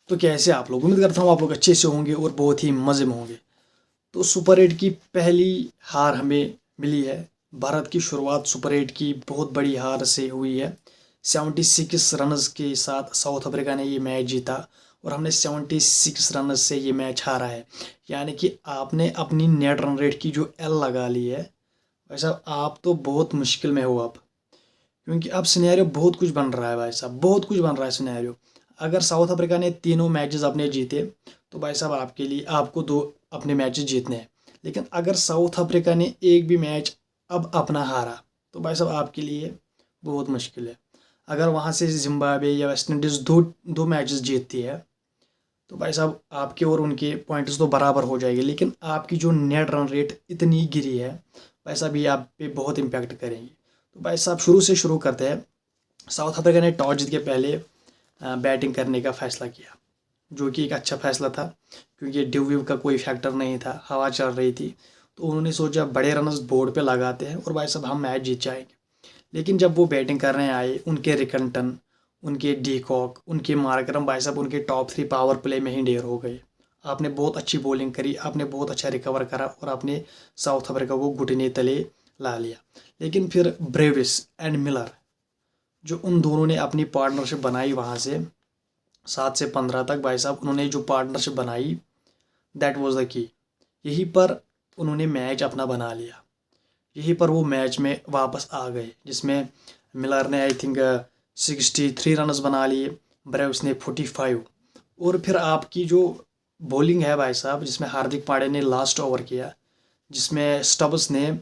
तो कैसे आप लोग, उम्मीद करता हूँ आप लोग अच्छे से होंगे और बहुत ही मज़े में होंगे। तो सुपर 8 की पहली हार हमें मिली है। भारत की शुरुआत सुपर 8 की बहुत बड़ी हार से हुई है। 76 रन्स के साथ साउथ अफ्रीका ने ये मैच जीता और हमने 76 रन से ये मैच हारा है। यानी कि आपने अपनी नेट रन रेट की जो एल लगा ली है, भाई साहब आप तो बहुत मुश्किल में हो अब, क्योंकि अब सिनेरियो बहुत कुछ बन रहा है भाई साहब, बहुत कुछ बन रहा है सिनेरियो। अगर साउथ अफ्रीका ने तीनों मैचेस अपने जीते तो भाई साहब आपके लिए आपको दो अपने मैचेस जीतने हैं। लेकिन अगर साउथ अफ्रीका ने एक भी मैच अब अपना हारा तो भाई साहब आपके लिए बहुत मुश्किल है। अगर वहाँ से जिम्बाब्वे या वेस्ट इंडीज़ दो दो मैचेस जीतती है तो भाई साहब आपके और उनके पॉइंट्स तो बराबर हो जाएंगे, लेकिन आपकी जो नेट रन रेट इतनी गिरी है भाई साहब, ये आप पे बहुत इम्पैक्ट करेंगे। तो भाई साहब शुरू से शुरू करते हैं। साउथ अफ्रीका ने टॉस जीत के पहले बैटिंग करने का फैसला किया, जो कि एक अच्छा फैसला था, क्योंकि ड्यू व्यू का कोई फैक्टर नहीं था, हवा चल रही थी। तो उन्होंने सोचा बड़े रन्स बोर्ड पे लगाते हैं और भाई साहब हम मैच जीत जाएंगे। लेकिन जब वो बैटिंग करने आए, उनके रिकंटन, उनके डी कॉक, उनके मार्करम, भाई साहब उनके टॉप 3 पावर प्ले में ही ढेर हो गए। आपने बहुत अच्छी बॉलिंग करी, आपने बहुत अच्छा रिकवर करा और आपने साउथ अफ्रीका को घुटने तले ला लिया। लेकिन फिर ब्रेविस एंड मिलर, जो उन दोनों ने अपनी पार्टनरशिप बनाई वहाँ से 7 से 15 तक, भाई साहब उन्होंने जो पार्टनरशिप बनाई, दैट वाज द की। यहीं पर उन्होंने मैच अपना बना लिया, यहीं पर वो मैच में वापस आ गए, जिसमें मिलर ने आई थिंक 63 रन्स बना लिए, ब्रेव्स ने 45। और फिर आपकी जो बॉलिंग है भाई साहब, जिसमें हार्दिक पांड्या ने लास्ट ओवर किया, जिसमें स्टब्स ने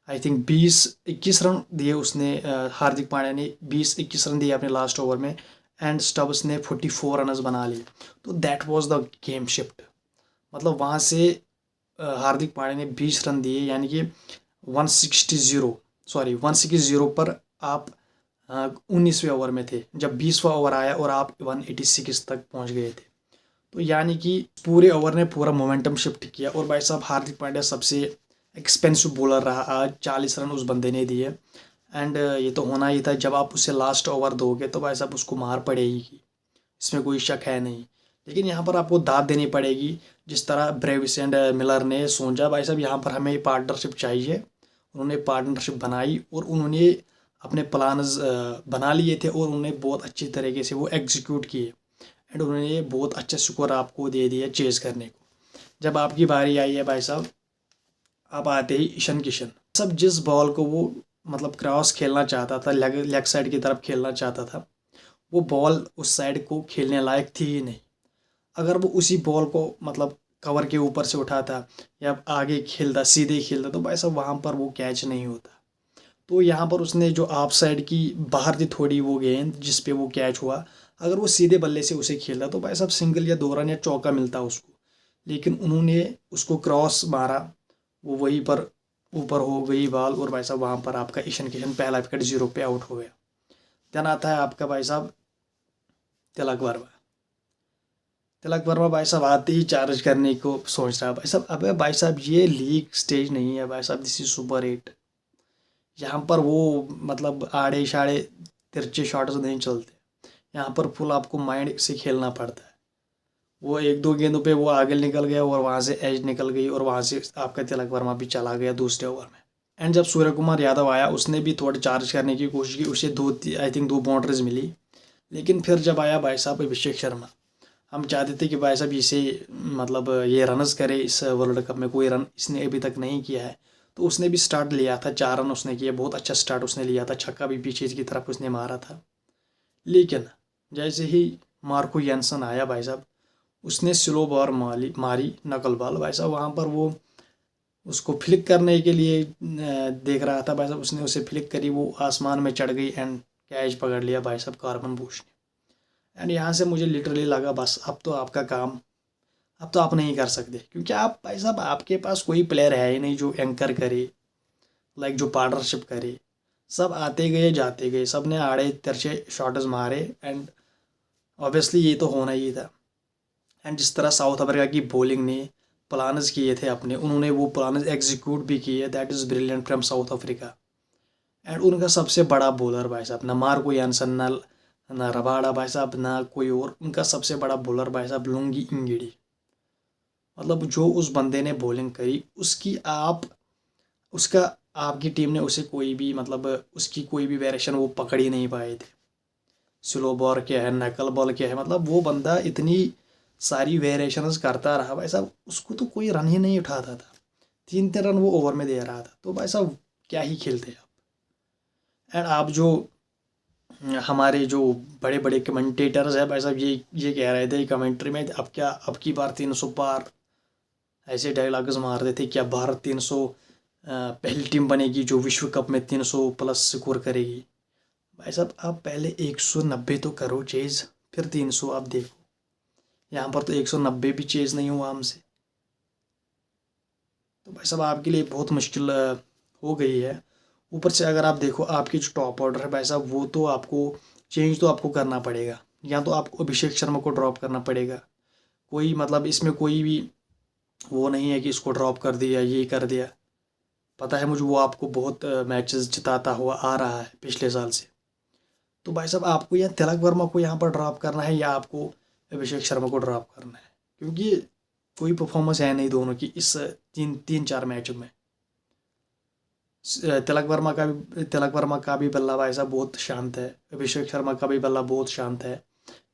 आई थिंक 20-21 रन दिए, उसने हार्दिक पांड्या ने 20-21 रन दिए अपने लास्ट ओवर में, एंड स्टब्स ने 44 रन्स बना लिए। तो that was the game shift. मतलब वहाँ से हार्दिक पांड्या ने 20 रन दिए, यानी कि 160 पर आप 19वें ओवर में थे, जब 20वां ओवर आया और आप 186 तक पहुंच गए थे। तो यानी कि पूरे ओवर ने पूरा मोमेंटम शिफ्ट किया। और भाई साहब हार्दिक पांड्या सबसे एक्सपेंसिव बॉलर रहा आज, 40 रन उस बंदे ने दिए। एंड ये तो होना ही था, जब आप उसे लास्ट ओवर दोगे तो भाई साहब उसको मार पड़ेगी, इसमें कोई शक है नहीं। लेकिन यहाँ पर आपको दाद देनी पड़ेगी, जिस तरह ब्रेविस एंड मिलर ने सोचा भाई साहब यहाँ पर हमें पार्टनरशिप चाहिए। उन्होंने पार्टनरशिप बनाई और उन्होंने अपने प्लान्स बना लिए थे और उन्होंने बहुत अच्छी तरीके से वो एग्जीक्यूट किए, एंड उन्होंने बहुत अच्छा स्कोर आपको दे दिया चेज करने को। जब आपकी बारी आई है भाई साहब, आप आते ही ईशान किशन, सब जिस बॉल को वो मतलब क्रॉस खेलना चाहता था, लेग साइड की तरफ खेलना चाहता था, वो बॉल उस साइड को खेलने लायक थी ही नहीं। अगर वो उसी बॉल को मतलब कवर के ऊपर से उठाता या आगे खेलता, सीधे खेलता, तो भाई साहब वहाँ पर वो कैच नहीं होता। तो यहाँ पर उसने जो ऑफ साइड की बाहर थी थोड़ी वो गेंद जिस पे वो कैच हुआ, अगर वो सीधे बल्ले से उसे खेलता तो भाई साहब सिंगल या 2 रन या चौका मिलता उसको। लेकिन उन्होंने उसको क्रॉस मारा, वो वहीं पर ऊपर हो गई बॉल और भाई साहब वहाँ पर आपका ईशान किशन पहला विकेट 0 पे आउट हो गया। देन आता है आपका भाई साहब तिलक वर्मा। तिलक वर्मा भाई साहब आते ही चार्ज करने को सोच रहा है भाई साहब। अबे भाई साहब ये लीग स्टेज नहीं है भाई साहब, दिस इज सुपर 8। यहाँ पर वो मतलब आड़े शाड़े तिरछे शॉट्स नहीं चलते, यहाँ पर फुल आपको माइंड से खेलना पड़ता है। वो 1-2 गेंदों पे वो आगे निकल गया और वहाँ से एज निकल गई और वहाँ से आपका तिलक वर्मा भी चला गया दूसरे ओवर में। एंड जब सूर्य कुमार यादव आया उसने भी थोड़ा चार्ज करने की कोशिश की, उसे आई थिंक 2 बाउंड्रीज मिली। लेकिन फिर जब आया भाई साहब अभिषेक शर्मा, हम चाहते थे कि भाई साहब इसे मतलब ये रनस करे, इस वर्ल्ड कप में कोई रन इसने अभी तक नहीं किया है। तो उसने भी स्टार्ट लिया था, 4 रन उसने किए, बहुत अच्छा स्टार्ट उसने लिया था, छक्का भी पीछे की तरफ उसने मारा था। लेकिन जैसे ही मार्को यानसन आया भाई साहब, उसने स्लो बॉल मारी नकल बॉल भाई साहब, वहाँ पर वो उसको फ्लिक करने के लिए देख रहा था भाई साहब, उसने उसे फ्लिक करी, वो आसमान में चढ़ गई एंड कैच पकड़ लिया भाई साहब कार्बन बुश ने। एंड यहाँ से मुझे लिटरली लगा बस अब तो आपका काम, अब तो आप नहीं कर सकते, क्योंकि आप भाई साहब आपके पास कोई प्लेयर है ही नहीं जो एंकर करे, लाइक जो पार्टनरशिप करे। सब आते गए जाते गए, सब ने आड़े तिरछे शॉट्स मारे एंड ऑब्वियसली ये तो होना ही था। एंड जिस तरह साउथ अफ्रीका की बॉलिंग ने प्लान्स किए थे अपने, उन्होंने वो प्लान्स एग्जीक्यूट भी किए, that is brilliant from south Africa. And उनका सबसे बड़ा बॉलर भाई साहब ना मार्को यानसन, ना ना रबाड़ा भाई साहब, ना कोई और। उनका सबसे बड़ा बॉलर भाई साहब लुंगी इंगिड़ी। मतलब जो उस बंदे ने बॉलिंग करी उसकी आप उसका आपकी टीम ने उसे कोई भी मतलब उसकी कोई भी वेरिएशन वो पकड़ ही नहीं पाए थे। स्लो बॉल क्या है, नकल बॉल क्या है, मतलब वो बंदा इतनी सारी वेरिएशंस करता रहा भाई साहब, उसको तो कोई रन ही नहीं उठाता था। 3-3 रन वो ओवर में दे रहा था। तो भाई साहब क्या ही खेलते आप। एंड आप जो हमारे जो बड़े बड़े कमेंटेटर्स हैं भाई साहब, ये कह रहे थे कमेंट्री में, अब क्या अब की बार 300 पार, ऐसे डायलॉग्स मार रहे थे, क्या भारत 300 पहली टीम बनेगी जो विश्व कप में 300 प्लस स्कोर करेगी। भाई साहब आप पहले 190 तो करो चेज, फिर 300 आप देखो। यहाँ पर तो 190 भी चेज नहीं हुआ हमसे। तो भाई साहब आपके लिए बहुत मुश्किल हो गई है। ऊपर से अगर आप देखो आपकी जो टॉप ऑर्डर है भाई साहब, वो तो आपको चेंज तो आपको करना पड़ेगा। या तो आपको अभिषेक शर्मा को ड्रॉप करना पड़ेगा। कोई मतलब इसमें कोई भी वो नहीं है कि इसको ड्रॉप कर दिया ये कर दिया। पता है मुझे वो आपको बहुत मैचेस जिताता हुआ आ रहा है पिछले साल से। तो भाई साहब आपको या तिलक वर्मा को यहाँ पर ड्रॉप करना है या आपको अभिषेक शर्मा को ड्रॉप करना है, क्योंकि कोई परफॉर्मेंस है नहीं दोनों की इस 3-4 मैचों में। तिलक वर्मा का भी बल्ला भाई साहब बहुत शांत है, अभिषेक शर्मा का भी बल्ला बहुत शांत है,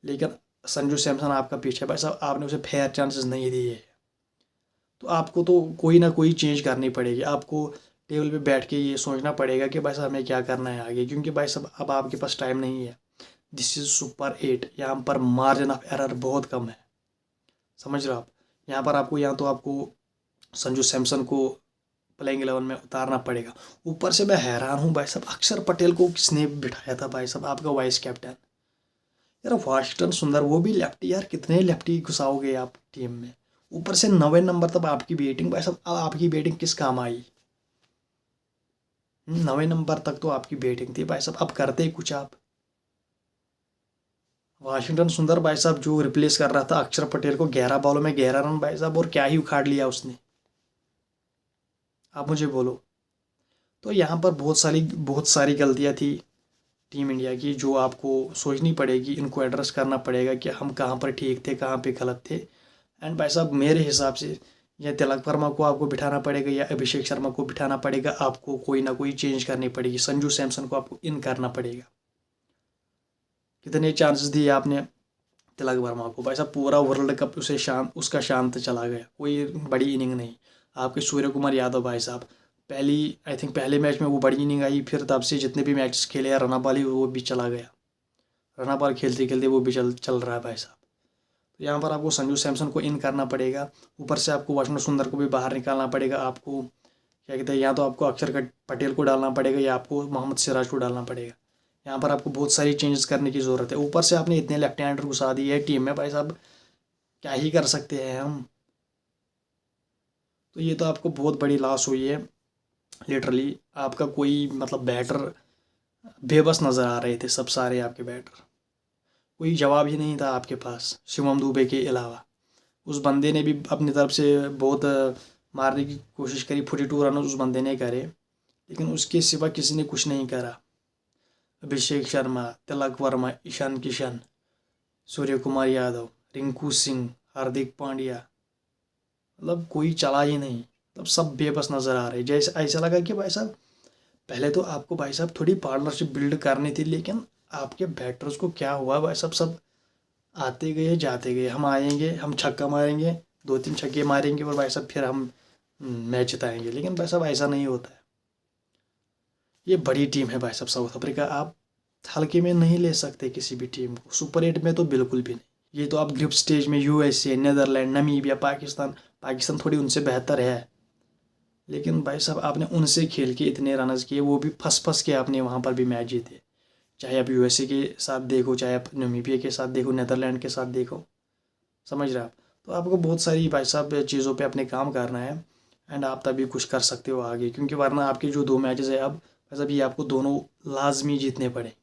लेकिन संजू सैमसन आपका पीछे भाई साहब, आपने उसे फेयर चांसेस नहीं दिए। तो आपको तो कोई ना कोई चेंज करनी पड़ेगी। आपको टेबल पे बैठ के ये सोचना पड़ेगा कि भाई साहब हमें क्या करना है आगे, क्योंकि भाई साहब अब आपके पास टाइम नहीं है। दिस इज़ सुपर 8, यहाँ पर मार्जिन ऑफ एरर बहुत कम है। समझ रहे हो आप। यहाँ पर आपको या तो आपको संजू सैमसन को प्लेइंग 11 में उतारना पड़ेगा। ऊपर से मैं हैरान हूँ भाई साहब, अक्षर पटेल को किसने बिठाया था भाई साहब आपका वाइस कैप्टन। यार वाशिंगटन सुंदर वो भी लेफ्टी, यार कितने लेफ्टी घुसाओगे आप टीम में। ऊपर से 9 नंबर तक आपकी बैटिंग भाई साहब, अब आपकी बैटिंग किस काम आई। 9 नंबर तक तो आपकी बैटिंग थी भाई साहब, अब करते ही कुछ आप। वाशिंगटन सुंदर भाई साहब जो रिप्लेस कर रहा था अक्षर पटेल को 11 बॉलों में 11 रन भाई साहब, और क्या ही उखाड़ लिया उसने, आप मुझे बोलो। तो यहाँ पर बहुत सारी गलतियाँ थी टीम इंडिया की, जो आपको सोचनी पड़ेगी, इनको एड्रेस करना पड़ेगा कि हम कहाँ पर ठीक थे कहाँ पे गलत थे। एंड भाई साहब मेरे हिसाब से या तिलक वर्मा को आपको बिठाना पड़ेगा या अभिषेक शर्मा को बिठाना पड़ेगा। आपको कोई ना कोई चेंज करनी पड़ेगी। संजू सैमसन को आपको इन करना पड़ेगा। कितने चांसेस दिए आपने तिलक वर्मा को भाई साहब, पूरा वर्ल्ड कप उसका शांत चला गया, कोई बड़ी इनिंग नहीं। आपके सूर्य कुमार यादव भाई साहब पहली आई थिंक पहले मैच में वो बड़ी इनिंग आई, फिर तब से जितने भी मैचेस खेले हैं रना बॉल ही वो भी चला गया। रना बॉल खेलते खेलते वो भी चल रहा है भाई साहब। तो यहाँ पर आपको संजू सैमसन को इन करना पड़ेगा। ऊपर से आपको वाशिंगटन सुंदर को भी बाहर निकालना पड़ेगा। आपको क्या कहते हैं, या तो आपको अक्षर पटेल को डालना पड़ेगा या आपको मोहम्मद सिराज को डालना पड़ेगा। यहाँ पर आपको बहुत सारी चेंजेस करने की ज़रूरत है। ऊपर से आपने इतने लेफ्ट हैंडर घुसा दिए है टीम में भाई साहब, क्या ही कर सकते हैं हम। तो ये तो आपको बहुत बड़ी लॉस हुई है। लिटरली आपका कोई मतलब बैटर बेबस नज़र आ रहे थे सब सारे आपके बैटर, कोई जवाब ही नहीं था आपके पास शिवम दुबे के अलावा। उस बंदे ने भी अपनी तरफ से बहुत मारने की कोशिश करी, 42 रन उस बंदे ने करे, लेकिन उसके सिवा किसी ने कुछ नहीं करा। अभिषेक शर्मा, तिलक वर्मा, ईशान किशन, सूर्य कुमार यादव, रिंकू सिंह, हार्दिक पांड्या, मतलब कोई चला ही नहीं। मतलब सब बेबस नज़र आ रहे। जैसे ऐसा लगा कि भाई साहब पहले तो आपको भाई साहब थोड़ी पार्टनरशिप बिल्ड करनी थी, लेकिन आपके बैटर्स को क्या हुआ भाई साहब, सब आते गए जाते गए। हम आएंगे, हम छक्का मारेंगे, 2-3 छक्के मारेंगे और भाई साहब फिर हम मैच जिताएंगे। लेकिन भाई साहब ऐसा नहीं होता है। ये बड़ी टीम है भाई साहब साउथ अफ्रीका, आप हल्के में नहीं ले सकते किसी भी टीम को। सुपर 8 में तो बिल्कुल भी नहीं। ये तो आप ग्रुप स्टेज में यूएसए, नीदरलैंड, नमीबिया, पाकिस्तान थोड़ी उनसे बेहतर है, लेकिन भाई साहब आपने उनसे खेल के इतने रनस किए, वो भी फंस के आपने वहाँ पर भी मैच जीते। चाहे आप यूएसए के साथ देखो, चाहे आप नमीबिया के साथ देखो, नीदरलैंड के साथ देखो। समझ रहे आप। तो आपको बहुत सारी भाई साहब चीज़ों पे अपने काम करना है। एंड आप तभी कुछ कर सकते हो आगे, क्योंकि वरना आपके जो 2 मैचेस है अब भाई साहब ये आपको दोनों लाजमी जीतने पड़ेंगे,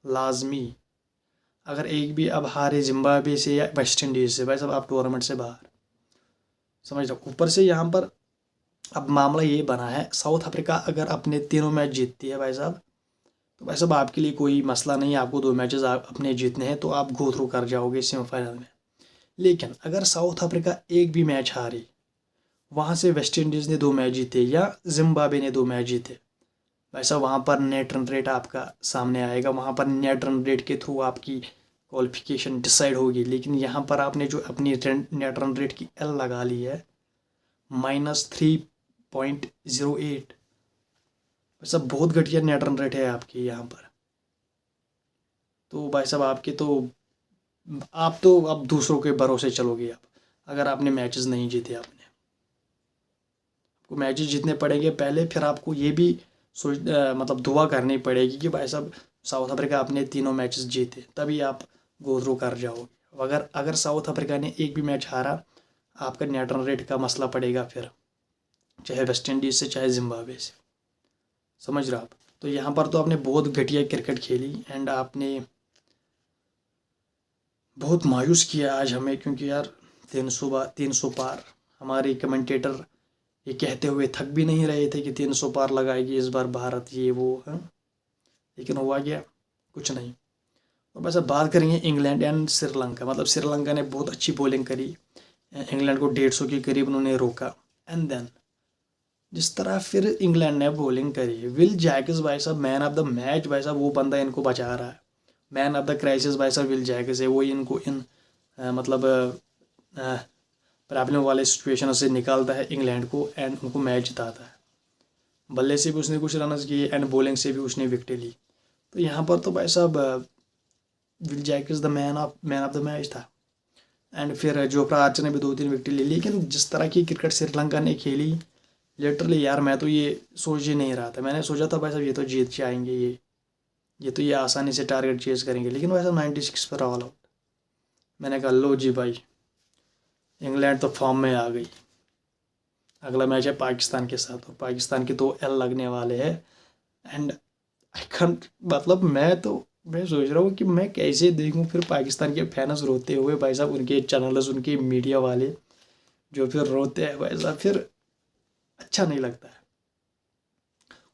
लाजमी। अगर एक भी अब हारे जिम्बाब्वे से या वेस्ट इंडीज़ से भाई साहब आप टूर्नामेंट से बाहर। समझ रहे हो। ऊपर से यहाँ पर अब मामला ये बना है, साउथ अफ्रीका अगर अपने तीनों मैच जीतती है भाई साहब, तो भाई साहब आपके लिए कोई मसला नहीं है, आपको 2 मैचेस अपने जीतने हैं तो आप गो थ्रू कर जाओगे सेमीफाइनल में। लेकिन अगर साउथ अफ्रीका एक भी मैच हारी, वहाँ से वेस्ट इंडीज़ ने 2 मैच जीते या जिम्बाब्वे ने 2 मैच जीते, वैसा वहाँ पर नेट रन रेट आपका सामने आएगा, वहाँ पर नेट रन रेट के थ्रू आपकी क्वालिफिकेशन डिसाइड होगी। लेकिन यहाँ पर आपने जो अपनी नेट रन रेट की एल लगा ली है -3.08, वैसा बहुत घटिया नेट रन रेट है आपके यहाँ पर। तो भाई साहब आप तो अब दूसरों के भरोसे चलोगे आप, अगर आपने मैचेस नहीं जीते, आपको मैचेस जीतने पड़ेंगे पहले, फिर आपको ये भी मतलब दुआ करनी पड़ेगी कि भाई साहब साउथ अफ्रीका अपने तीनों मैचेस जीते, तभी आप गो थ्रू कर जाओगे। अगर साउथ अफ्रीका ने एक भी मैच हारा, आपका नेट रन रेट का मसला पड़ेगा फिर, चाहे वेस्ट इंडीज़ से चाहे जिम्बाब्वे से, समझ रहे आप। तो यहाँ पर तो आपने बहुत घटिया क्रिकेट खेली एंड आपने बहुत मायूस किया आज हमें, क्योंकि यार 300 पार, हमारे कमेंटेटर ये कहते हुए थक भी नहीं रहे थे कि 300 पार लगाएगी इस बार भारत, ये वो है, लेकिन हुआ गया कुछ नहीं। और बस अब बात करेंगे इंग्लैंड एंड श्रीलंका। मतलब श्रीलंका ने बहुत अच्छी बॉलिंग करी, इंग्लैंड को 150 के करीब उन्होंने रोका। एंड देन जिस तरह फिर इंग्लैंड ने बॉलिंग करी, विल जैक्स भाई साहब मैन ऑफ द मैच, भाई साहब वो बंदा इनको बचा रहा है। मैन ऑफ द क्राइसिस भाई साहब विल जैक्स है, वो इनको मतलब प्रॉब्लम वाले सिचुएशन से निकालता है इंग्लैंड को एंड उनको मैच जिताता है। बल्ले से भी उसने कुछ रन किए एंड बॉलिंग से भी उसने विकेट ली। तो यहाँ पर तो भाई साहब Will Jacks the man of the match था। एंड फिर जोफ्रा आर्चर ने भी 2-3 विकेट ली। लेकिन जिस तरह की क्रिकेट श्रीलंका ने खेली, लिटरली यार मैं तो ये सोच ही नहीं रहा था। मैंने सोचा था भाई साहब ये तो जीत जाएंगे, ये आसानी से टारगेट चेज करेंगे, लेकिन भाई साहब 96 पर ऑल आउट। मैंने कहा लो जी भाई, इंग्लैंड तो फॉर्म में आ गई। अगला मैच है पाकिस्तान के साथ, और पाकिस्तान के 2 एल लगने वाले हैं। एंड आई कैंट, मतलब मैं सोच रहा हूँ कि मैं कैसे देखूँ फिर पाकिस्तान के फैंस रोते हुए, भाई साहब उनके चैनल्स, उनके मीडिया वाले जो फिर रोते हैं, भाई साहब फिर अच्छा नहीं लगता है।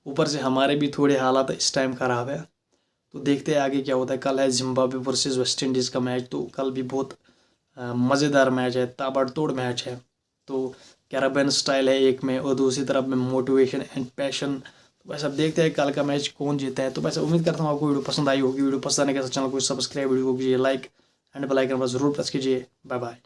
ऊपर से हमारे भी थोड़े हालात इस टाइम ख़राब है, तो देखते हैं आगे क्या होता है। कल है जिम्बाब्वे वर्सेस वेस्ट इंडीज़ का मैच, तो कल भी बहुत मज़ेदार मैच है, ताबड़तोड़ मैच है। तो कैराबियन स्टाइल है एक में, और दूसरी तरफ में मोटिवेशन एंड पैशन। तो बस अब देखते हैं कल का मैच कौन जीता है। तो बस उम्मीद करता हूँ आपको वीडियो पसंद आई होगी। वीडियो पसंद आने के साथ चैनल को सब्सक्राइब, वीडियो को कीजिए लाइक एंड बेल आइकन पर जरूर प्रेस कीजिए। Bye bye.